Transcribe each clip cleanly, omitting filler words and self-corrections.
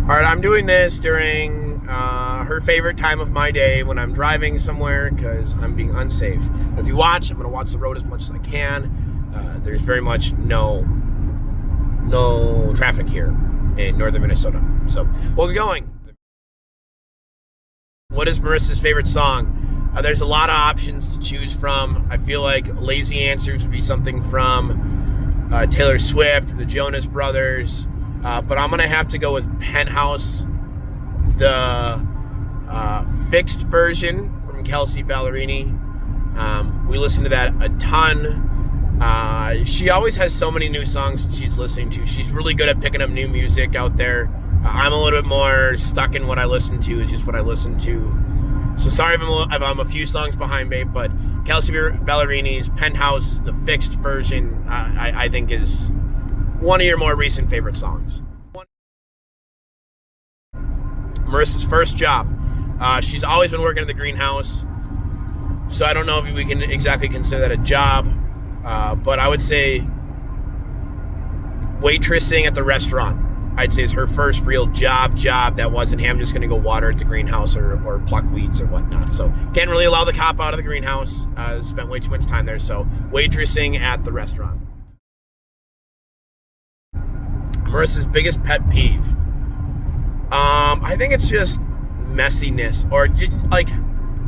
All right, I'm doing this during her favorite time of my day when I'm driving somewhere because I'm being unsafe. But if you watch, I'm going to watch the road as much as I can. There's very much no traffic here in northern Minnesota. So we'll get going. What is Marissa's favorite song? There's a lot of options to choose from. I feel like lazy answers would be something from Taylor Swift, the Jonas Brothers. But I'm going to have to go with Penthouse, the fixed version from Kelsey Ballerini. We listen to that a ton. She always has so many new songs that she's listening to. She's really good at picking up new music out there. I'm a little bit more stuck in what I listen to. It's just what I listen to. So sorry if I'm a few songs behind, babe, but Kelsey Ballerini's Penthouse, the fixed version, I think is one of your more recent favorite songs. Marissa's first job. She's always been working at the greenhouse, so I don't know if we can exactly consider that a job, but I would say waitressing at the restaurant, I'd say, is her first real job that wasn't, hey, I'm just going to go water at the greenhouse or pluck weeds or whatnot. So can't really allow the cop out of the greenhouse. Spent way too much time there, so waitressing at the restaurant. Marissa's biggest pet peeve. I think it's just messiness or like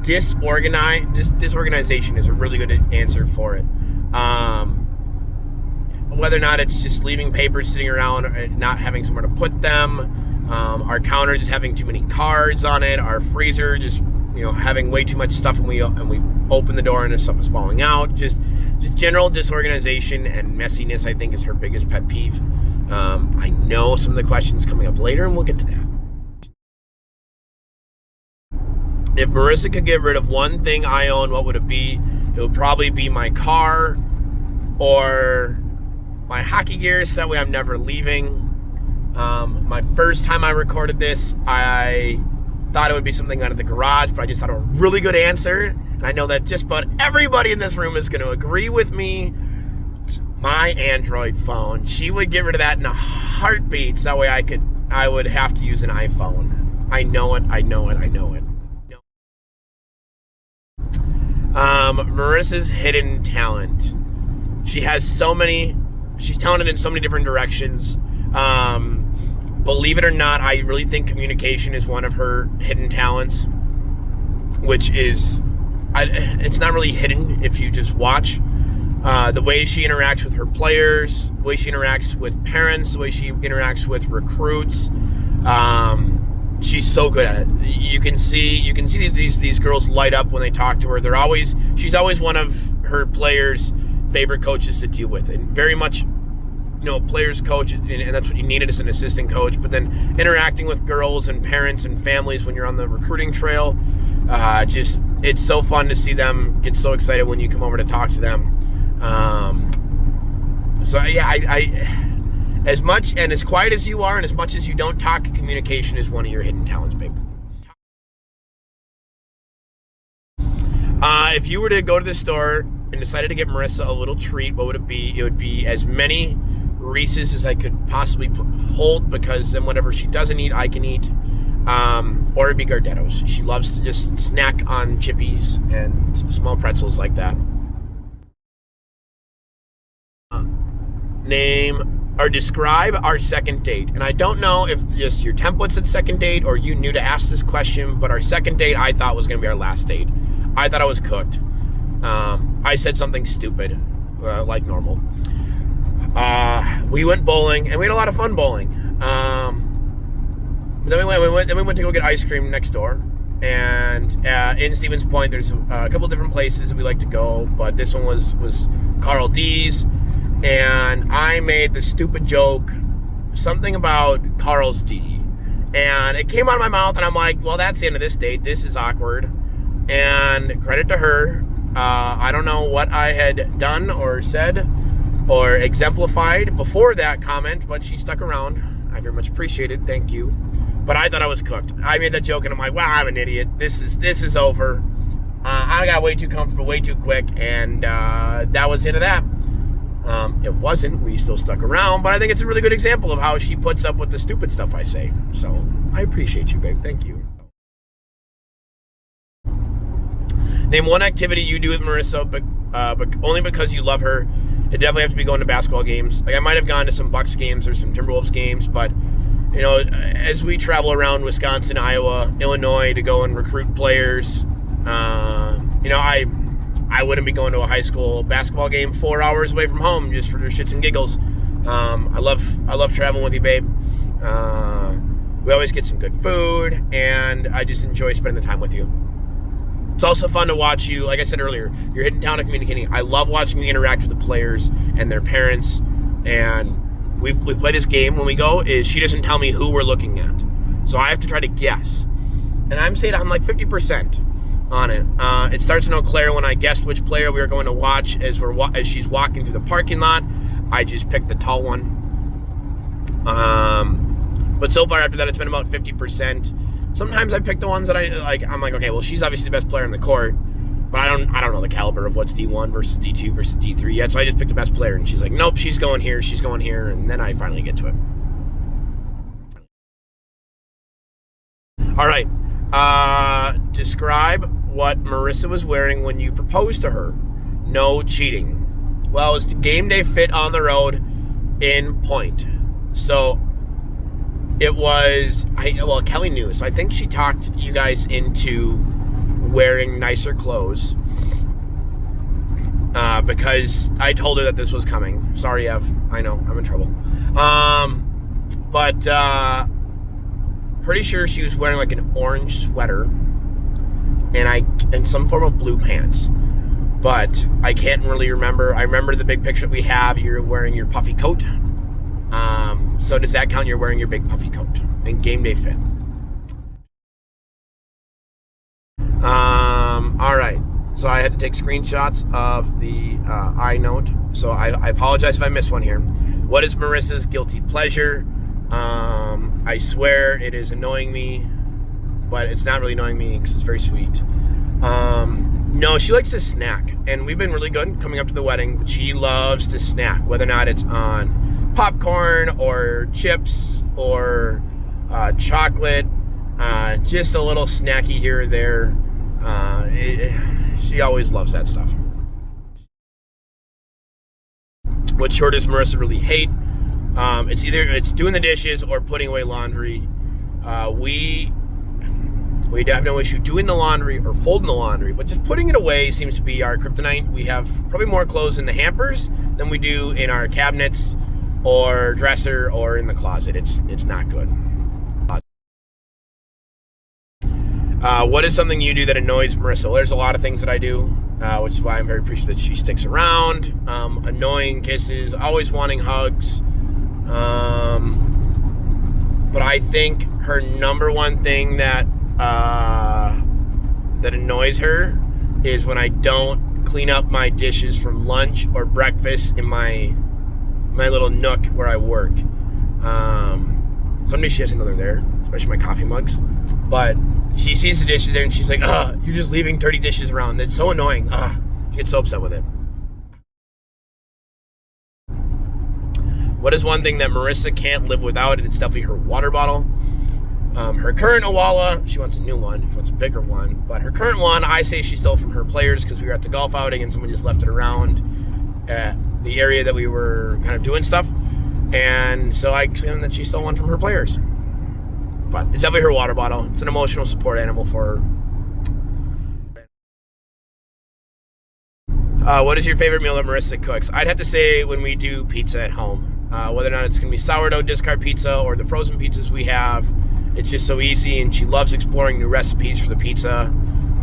disorganization is a really good answer for it. Whether or not it's just leaving papers sitting around and not having somewhere to put them, our counter just having too many cards on it, our freezer just having way too much stuff, and we open the door and the stuff is falling out. Just general disorganization and messiness, I think, is her biggest pet peeve. I know some of the questions coming up later, and we'll get to that. If Marissa could get rid of one thing I own, what would it be? It would probably be my car or my hockey gear, so that way I'm never leaving. My first time I recorded this, I thought it would be something out of the garage, but I just thought of a really good answer. And I know that just about everybody in this room is going to agree with me. It's my Android phone. She would get rid of that in a heartbeat, so that way I would have to use an iPhone. I know it. Marissa's hidden talent. She's talented in so many different directions. Believe it or not, I really think communication is one of her hidden talents, which is, it's not really hidden if you just watch. The way she interacts with her players, the way she interacts with parents, the way she interacts with recruits. She's so good at it. You can see these girls light up when they talk to her. She's always one of her players' favorite coaches to deal with, and very much, players coach, and that's what you needed as an assistant coach. But then interacting with girls and parents and families when you're on the recruiting trail, it's so fun to see them get so excited when you come over to talk to them. I as much and as quiet as you are, and as much as you don't talk, communication is one of your hidden talents, babe. If you were to go to the store and decided to get Marissa a little treat, what would it be? It would be as many Reese's as I could possibly hold, because then whatever she doesn't eat, I can eat. Or it'd be Gardettos. She loves to just snack on Chippies and small pretzels like that. Name or describe our second date. And I don't know if just your template's at second date or you knew to ask this question, but our second date I thought was going to be our last date. I thought I was cooked. I said something stupid, like normal. We went bowling, and we had a lot of fun bowling. Then we went to go get ice cream next door. And in Stevens Point, there's a couple different places that we like to go, but this one was Carl D's. And I made the stupid joke, something about Carl's D. And it came out of my mouth, and I'm like, well, that's the end of this date. This is awkward. And credit to her. I don't know what I had done or said or exemplified before that comment, but she stuck around. I very much appreciate it. Thank you. But I thought I was cooked. I made that joke, and I'm like, wow, I'm an idiot. This is over. I got way too comfortable, way too quick, and that was the end of that. It wasn't. We still stuck around, but I think it's a really good example of how she puts up with the stupid stuff I say. So I appreciate you, babe. Thank you. Name one activity you do with Marissa, but only because you love her. It definitely have to be going to basketball games. Like, I might have gone to some Bucks games or some Timberwolves games, but as we travel around Wisconsin, Iowa, Illinois to go and recruit players, I wouldn't be going to a high school basketball game 4 hours away from home just for shits and giggles. I love traveling with you, babe. We always get some good food, and I just enjoy spending the time with you. It's also fun to watch you. Like I said earlier, you're hidden talent at communicating. I love watching you interact with the players and their parents. And we play this game when we go. Is she doesn't tell me who we're looking at, so I have to try to guess. And I'm saying I'm like 50% on it. It starts in Eau Claire when I guessed which player we were going to watch as she's walking through the parking lot. I just picked the tall one. But so far after that, it's been about 50%. Sometimes I pick the ones that I like. I'm like, okay, well, she's obviously the best player in the court, but I don't know the caliber of what's D1 versus D2 versus D3 yet. So I just picked the best player, and she's like, nope, she's going here, and then I finally get to it. All right, describe what Marissa was wearing when you proposed to her. No cheating. Well, it's the game day fit on the road in Point. So it was, Kelly knew, so I think she talked you guys into wearing nicer clothes because I told her that this was coming. Sorry, Ev. I know, I'm in trouble. But pretty sure she was wearing like an orange sweater and some form of blue pants. But I can't really remember. I remember the big picture that we have. You're wearing your puffy coat. So does that count? You're wearing your big puffy coat and game day fit. All right. So I had to take screenshots of the iNote. So I apologize if I missed one here. What is Marissa's guilty pleasure? I swear it is annoying me, but it's not really annoying me because it's very sweet. No, she likes to snack, and we've been really good coming up to the wedding, but she loves to snack, whether or not it's on popcorn or chips or chocolate, just a little snacky here or there. She always loves that stuff. What chore does Marissa really hate? It's doing the dishes or putting away laundry. We have no issue doing the laundry or folding the laundry, but just putting it away seems to be our kryptonite. We have probably more clothes in the hampers than we do in our cabinets or dresser or in the closet. It's not good. What is something you do that annoys Marissa? Well, there's a lot of things that I do, which is why I'm very appreciative that she sticks around. Annoying kisses, always wanting hugs. But I think her number one thing that annoys her is when I don't clean up my dishes from lunch or breakfast in my little nook where I work. Sometimes she doesn't know they're there, especially my coffee mugs. But she sees the dishes there and she's like, you're just leaving dirty dishes around. That's so annoying. She gets so upset with it. What is one thing that Marissa can't live without? And it's definitely her water bottle. Her current Awala, she wants a new one. She wants a bigger one. But her current one, I say she stole from her players because we were at the golf outing and someone just left it around at the area that we were kind of doing stuff. And so I claimed that she stole one from her players. But it's definitely her water bottle. It's an emotional support animal for her. What is your favorite meal that Marissa cooks? I'd have to say when we do pizza at home. Whether or not it's going to be sourdough discard pizza or the frozen pizzas we have, it's just so easy, and she loves exploring new recipes for the pizza.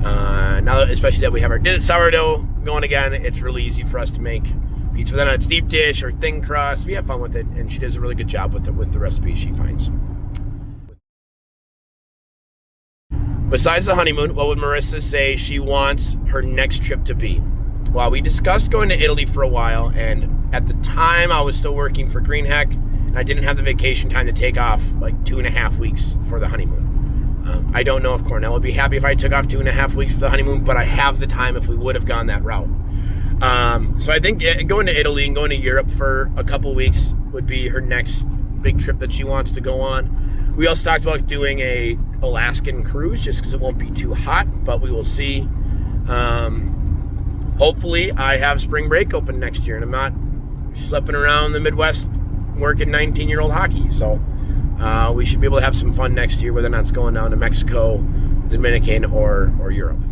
Now, especially that we have our sourdough going again, it's really easy for us to make pizza. Whether or not it's deep dish or thin crust, we have fun with it, and she does a really good job with it, with the recipes she finds. Besides the honeymoon, what would Marissa say she wants her next trip to be? Well, we discussed going to Italy for a while, and at the time I was still working for Greenheck, and I didn't have the vacation time to take off like 2.5 weeks for the honeymoon. I don't know if Cornell would be happy if I took off 2.5 weeks for the honeymoon, but I have the time if we would have gone that route. So I think going to Italy and going to Europe for a couple weeks would be her next big trip that she wants to go on. We also talked about doing a Alaskan cruise just because it won't be too hot, but we will see. Hopefully I have spring break open next year and I'm not schlepping around the Midwest working 19-year-old hockey. So we should be able to have some fun next year, whether or not it's going down to Mexico, Dominican, or Europe.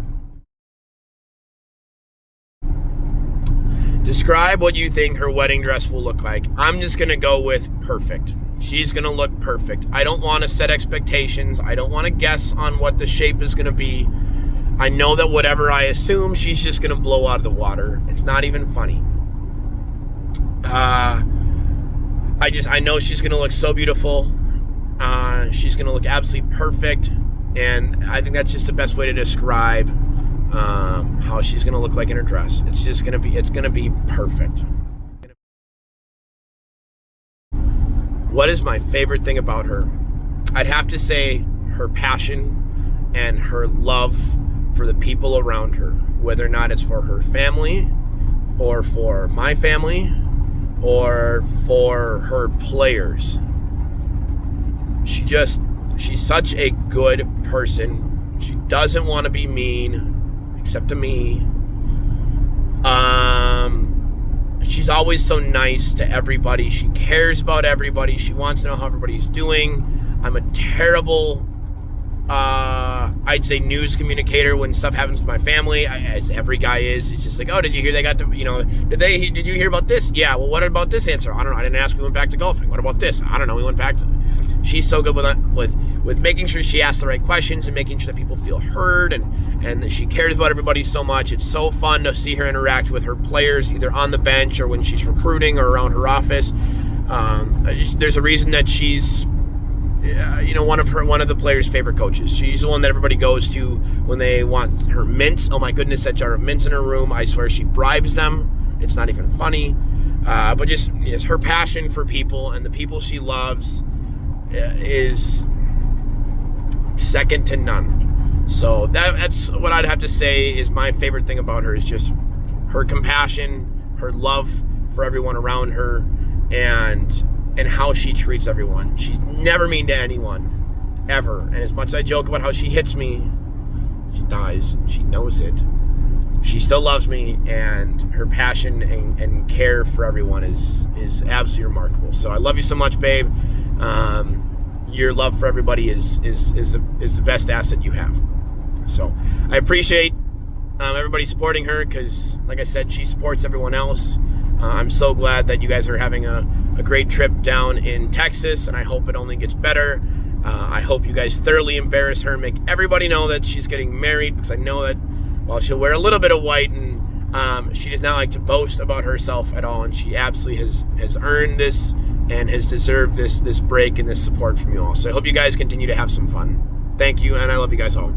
Describe what you think her wedding dress will look like. I'm just going to go with perfect. She's going to look perfect. I don't want to set expectations. I don't want to guess on what the shape is going to be. I know that whatever I assume, she's just going to blow out of the water. It's not even funny. I know she's going to look so beautiful. She's going to look absolutely perfect. And I think that's just the best way to describe how she's going to look like in her dress. It's going to be perfect. What is my favorite thing about her? I'd have to say her passion and her love for the people around her, whether or not it's for her family or for my family or for her players. She's such a good person. She doesn't want to be mean, except to me. She's always so nice to everybody. She cares about everybody. She wants to know how everybody's doing. I'm a terrible, I'd say, news communicator when stuff happens to my family, as every guy is. It's just like, oh, did you hear they got to, did you hear about this? Yeah, well, what about this answer? I don't know. I didn't ask. We went back to golfing. What about this? I don't know. We went back to... She's so good with making sure she asks the right questions and making sure that people feel heard and that she cares about everybody so much. It's so fun to see her interact with her players, either on the bench or when she's recruiting or around her office. There's a reason that she's one of the players' favorite coaches. She's the one that everybody goes to when they want her mints. Oh my goodness, that jar of mints in her room. I swear she bribes them. It's not even funny. But just her passion for people and the people she loves is second to none. So that's what I'd have to say is my favorite thing about her, is just her compassion, her love for everyone around her, and how she treats everyone. She's never mean to anyone, ever. And as much as I joke about how she hits me, she dies, and she knows it. She still loves me, and her passion and care for everyone is absolutely remarkable. So I love you so much, babe. Your love for everybody is the best asset you have. So I appreciate everybody supporting her, because, like I said, she supports everyone else. I'm so glad that you guys are having a great trip down in Texas, and I hope it only gets better. I hope you guys thoroughly embarrass her and make everybody know that she's getting married, because I know that while she'll wear a little bit of white, and she does not like to boast about herself at all, and she absolutely has earned this and has deserved this break and this support from you all. So I hope you guys continue to have some fun. Thank you, and I love you guys all.